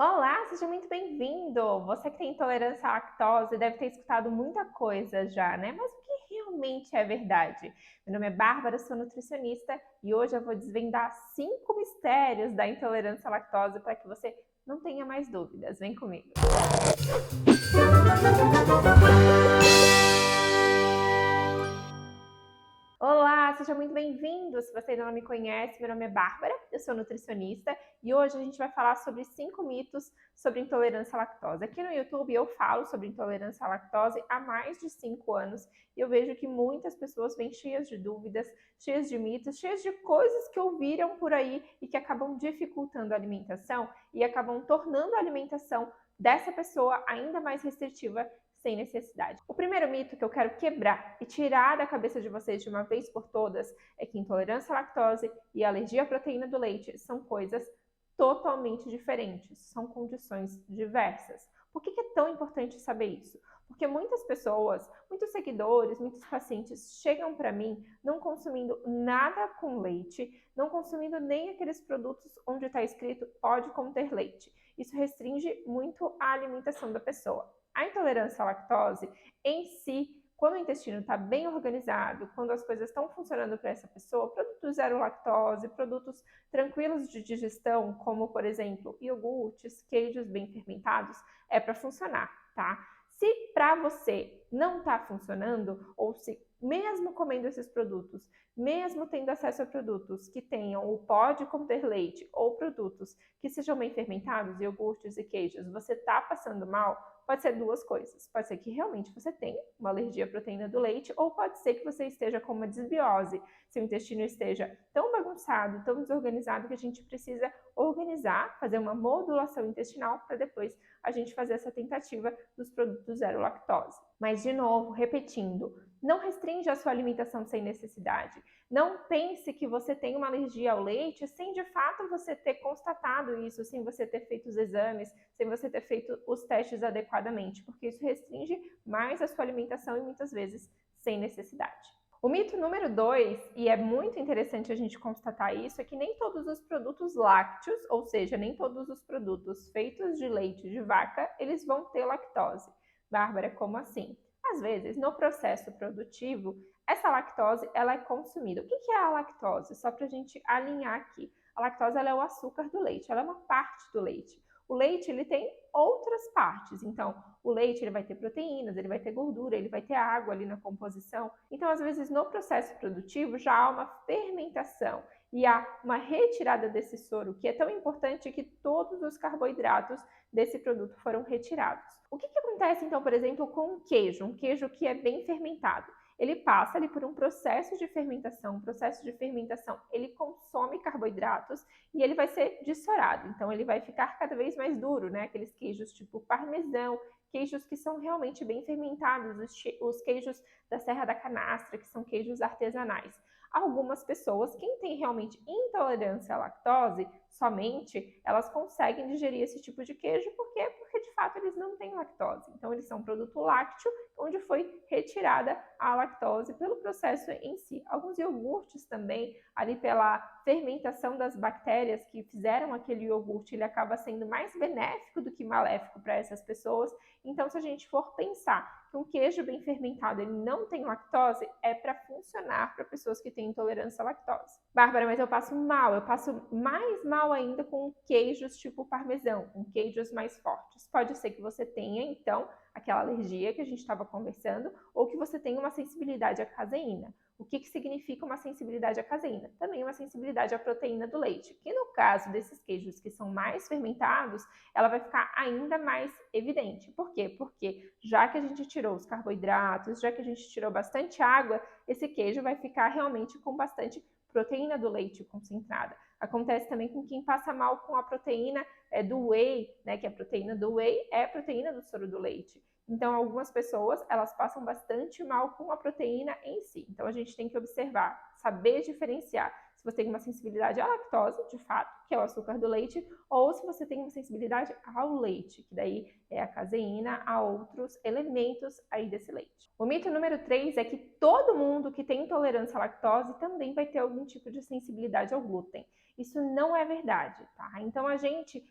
Olá, seja muito bem-vindo! Você que tem intolerância à lactose deve ter escutado muita coisa já, né? Mas o que realmente é verdade? Meu nome é Bárbara, sou nutricionista e hoje eu vou desvendar 5 mistérios da intolerância à lactose para que você não tenha mais dúvidas. Vem comigo! Olá, seja muito bem-vindo! Se você ainda não me conhece, meu nome é Bárbara, eu sou nutricionista e hoje a gente vai falar sobre 5 mitos sobre intolerância à lactose. Aqui no YouTube eu falo sobre intolerância à lactose há mais de 5 anos e eu vejo que muitas pessoas vêm cheias de dúvidas, cheias de mitos, cheias de coisas que ouviram por aí e que acabam dificultando a alimentação e acabam tornando a alimentação dessa pessoa ainda mais restritiva sem necessidade. O primeiro mito que eu quero quebrar e tirar da cabeça de vocês de uma vez por todas é que intolerância à lactose e alergia à proteína do leite são coisas totalmente diferentes, são condições diversas. Por que é tão importante saber isso? Porque muitas pessoas, muitos seguidores, muitos pacientes chegam para mim não consumindo nada com leite, não consumindo nem aqueles produtos onde está escrito pode conter leite. Isso restringe muito a alimentação da pessoa. A intolerância à lactose em si, quando o intestino está bem organizado, quando as coisas estão funcionando para essa pessoa, produtos zero lactose, produtos tranquilos de digestão, como por exemplo iogurtes, queijos bem fermentados, é para funcionar, tá? Se para você não está funcionando, ou se mesmo comendo esses produtos, mesmo tendo acesso a produtos que tenham o pode conter leite ou produtos que sejam bem fermentados, iogurtes e queijos, você está passando mal, pode ser duas coisas. Pode ser que realmente você tenha uma alergia à proteína do leite, ou pode ser que você esteja com uma desbiose, se o intestino esteja tão bagunçado, tão desorganizado, que a gente precisa organizar, fazer uma modulação intestinal para depois a gente fazer essa tentativa dos produtos zero lactose. Mas, de novo, repetindo, não restringe a sua alimentação sem necessidade. Não pense que você tem uma alergia ao leite sem de fato você ter constatado isso, sem você ter feito os exames, sem você ter feito os testes adequadamente, porque isso restringe mais a sua alimentação e muitas vezes sem necessidade. O mito número 2, e é muito interessante a gente constatar isso, é que nem todos os produtos lácteos, ou seja, nem todos os produtos feitos de leite de vaca, eles vão ter lactose. Bárbara, como assim? Às vezes, no processo produtivo, essa lactose ela é consumida. O que é a lactose? Só para a gente alinhar aqui. A lactose ela é o açúcar do leite, ela é uma parte do leite. O leite ele tem outras partes, então o leite ele vai ter proteínas, ele vai ter gordura, ele vai ter água ali na composição. Então, às vezes, no processo produtivo já há uma fermentação e há uma retirada desse soro, que é tão importante que todos os carboidratos desse produto foram retirados. O que acontece, então, por exemplo, com um queijo que é bem fermentado? Ele passa ali por um processo de fermentação, ele consome carboidratos e ele vai ser dessorado, então ele vai ficar cada vez mais duro, né? Aqueles queijos tipo parmesão, queijos que são realmente bem fermentados, os queijos da Serra da Canastra, que são queijos artesanais. Algumas pessoas, quem tem realmente intolerância à lactose, somente, elas conseguem digerir esse tipo de queijo, por quê? Porque de fato eles não têm lactose. Então eles são um produto lácteo, onde foi retirada a lactose pelo processo em si. Alguns iogurtes também, ali pela fermentação das bactérias que fizeram aquele iogurte, ele acaba sendo mais benéfico do que maléfico para essas pessoas. Então, se a gente for pensar que um queijo bem fermentado ele não tem lactose, é para funcionar para pessoas que têm intolerância à lactose. Bárbara, mas eu passo mais mal ainda com queijos tipo parmesão, com queijos mais fortes. Pode ser que você tenha, então, aquela alergia que a gente estava conversando, ou que você tenha uma sensibilidade à caseína. O que significa uma sensibilidade à caseína? Também uma sensibilidade à proteína do leite, que no caso desses queijos que são mais fermentados, ela vai ficar ainda mais evidente. Por quê? Porque já que a gente tirou os carboidratos, já que a gente tirou bastante água, esse queijo vai ficar realmente com bastante proteína do leite concentrada. Acontece também com quem passa mal com a proteína do whey, né, que a proteína do whey é a proteína do soro do leite. Então, algumas pessoas, elas passam bastante mal com a proteína em si. Então, a gente tem que observar, saber diferenciar se você tem uma sensibilidade à lactose, de fato, que é o açúcar do leite, ou se você tem uma sensibilidade ao leite, que daí é a caseína, a outros elementos aí desse leite. O mito número 3 é que todo mundo que tem intolerância à lactose também vai ter algum tipo de sensibilidade ao glúten. Isso não é verdade, tá? Então, o que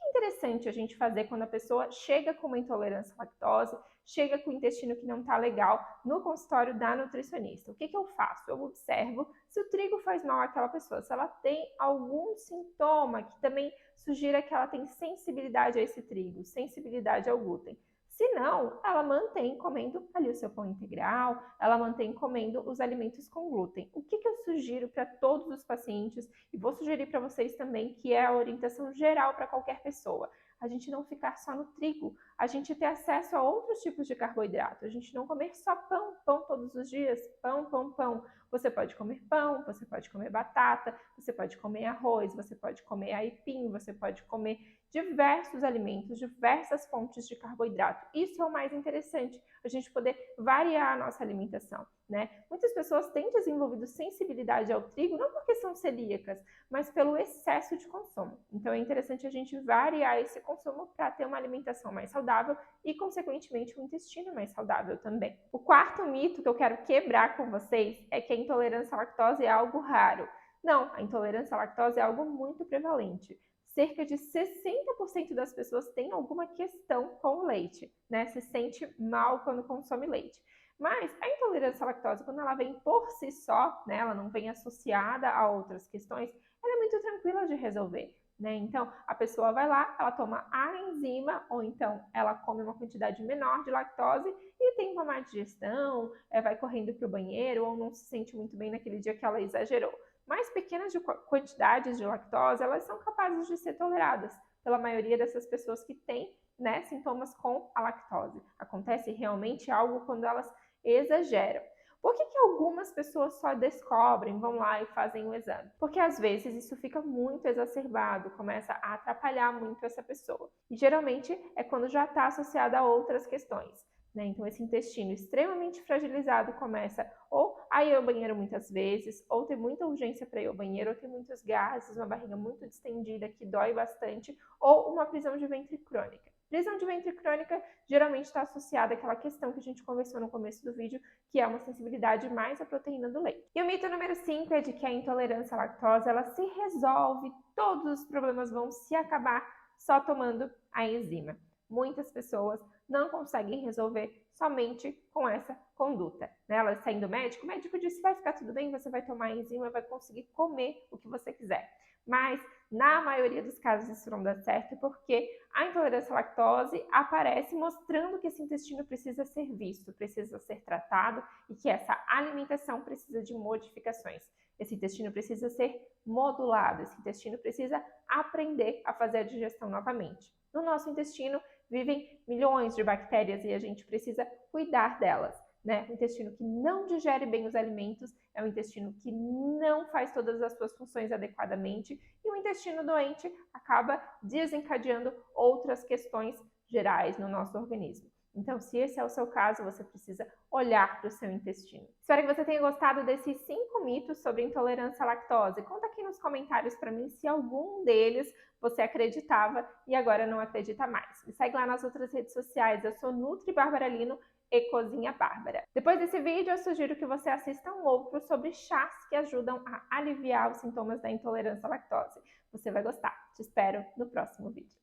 é interessante a gente fazer quando a pessoa chega com uma intolerância à lactose, chega com o intestino que não está legal no consultório da nutricionista? O que eu faço? Eu observo se o trigo faz mal àquela pessoa, se ela tem algum sintoma que também sugira que ela tem sensibilidade a esse trigo, sensibilidade ao glúten. Se não, ela mantém comendo ali o seu pão integral, ela mantém comendo os alimentos com glúten. O que eu sugiro para todos os pacientes, e vou sugerir para vocês também, que é a orientação geral para qualquer pessoa: a gente não ficar só no trigo, a gente ter acesso a outros tipos de carboidrato, a gente não comer só pão, pão todos os dias, pão, pão, pão. Você pode comer pão, você pode comer batata, você pode comer arroz, você pode comer aipim, você pode comer diversos alimentos, diversas fontes de carboidrato. Isso é o mais interessante, a gente poder variar a nossa alimentação, né? Muitas pessoas têm desenvolvido sensibilidade ao trigo, não porque são celíacas, mas pelo excesso de consumo. Então é interessante a gente variar esse consumo para ter uma alimentação mais saudável e, consequentemente, um intestino mais saudável também. O quarto mito que eu quero quebrar com vocês é que a intolerância à lactose é algo raro. Não, a intolerância à lactose é algo muito prevalente. Cerca de 60% das pessoas têm alguma questão com o leite, né? Se sente mal quando consome leite. Mas a intolerância à lactose, quando ela vem por si só, né, ela não vem associada a outras questões, ela é muito tranquila de resolver, né? Então, a pessoa vai lá, ela toma a enzima, ou então ela come uma quantidade menor de lactose e tem uma má digestão, vai correndo para o banheiro, ou não se sente muito bem naquele dia que ela exagerou. Mais pequenas quantidades de lactose, elas são capazes de ser toleradas pela maioria dessas pessoas que têm, né, sintomas com a lactose. Acontece realmente algo quando elas exageram. Por que algumas pessoas só descobrem, vão lá e fazem o exame? Porque às vezes isso fica muito exacerbado, começa a atrapalhar muito essa pessoa. E geralmente é quando já está associado a outras questões, né? Então esse intestino extremamente fragilizado começa ou a ir ao banheiro muitas vezes, ou ter muita urgência para ir ao banheiro, ou ter muitos gases, uma barriga muito distendida que dói bastante, ou uma prisão de ventre crônica. Prisão de ventre crônica geralmente está associada àquela questão que a gente conversou no começo do vídeo, que é uma sensibilidade mais à proteína do leite. E o mito número 5 é de que a intolerância à lactose, ela se resolve, todos os problemas vão se acabar só tomando a enzima. Muitas pessoas não conseguem resolver somente com essa conduta, né? Elas saem do médico, o médico disse: vai ficar tudo bem, você vai tomar a enzima, vai conseguir comer o que você quiser. Mas na maioria dos casos isso não dá certo, porque a intolerância à lactose aparece mostrando que esse intestino precisa ser visto, precisa ser tratado e que essa alimentação precisa de modificações. Esse intestino precisa ser modulado, esse intestino precisa aprender a fazer a digestão novamente. No nosso intestino vivem milhões de bactérias e a gente precisa cuidar delas, né? O intestino que não digere bem os alimentos é um intestino que não faz todas as suas funções adequadamente, e o intestino doente acaba desencadeando outras questões gerais no nosso organismo. Então, se esse é o seu caso, você precisa olhar para o seu intestino. Espero que você tenha gostado desses 5 mitos sobre intolerância à lactose. Conta aqui nos comentários para mim se algum deles você acreditava e agora não acredita mais. Me segue lá nas outras redes sociais. Eu sou Nutri Bárbara Lino e Cozinha Bárbara. Depois desse vídeo, eu sugiro que você assista um outro sobre chás que ajudam a aliviar os sintomas da intolerância à lactose. Você vai gostar. Te espero no próximo vídeo.